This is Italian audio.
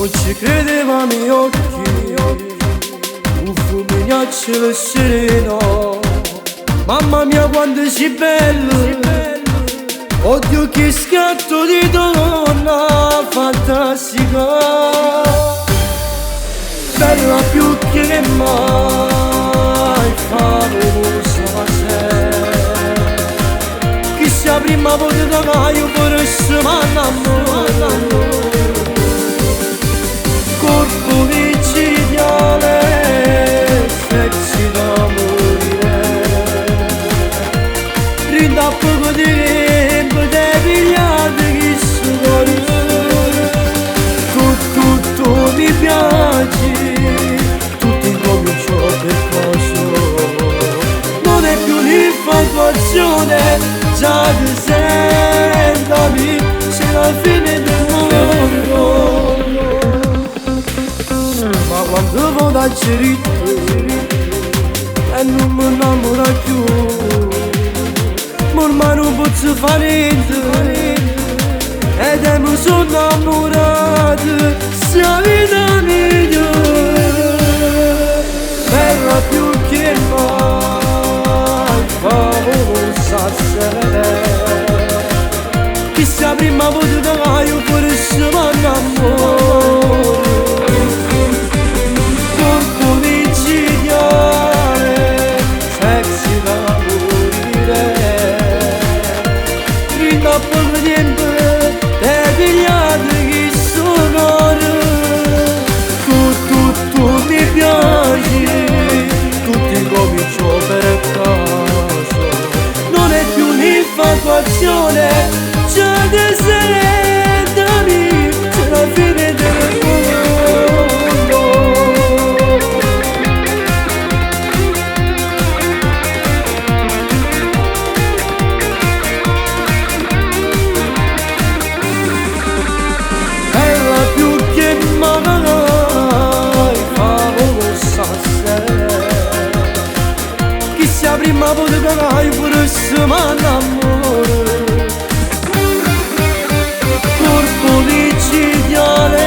non ci credevo ai miei occhi, un fumigliaccio sereno. Mamma mia quanto sei bello, oddio che scatto di donna fantastica, bella più che mai, favolosa sei. Chissà prima volta che io vorrei m'annamorare, corpo micidiale, sexy da morire. Rinda poco tempo, te pigliate che sudore. Tu mi piaci, tutto incominciò per caso. Non è più un'infatuazione, già ti sentami, sei la fine del mondo. Ma quando vado a cerito e non mi innamora più, ormai non posso fare niente ed mi sono innamorato, sei la vita migliore, bella più che mai, favolosa sei. Chissà prima volta che io vorrei m'annamorare, corpo micidiale, sexy da morire. Rinda poco tempo, te pigliate che sonore. Tu mi piaci, tutto incominciò per caso. Non è più un'infatuazione, già ti sentami, c'è la fine del mondo. Bella più che mai, favolosa sei. Chissà prima volta che io vorrei m'annamorare, corpo micidiale,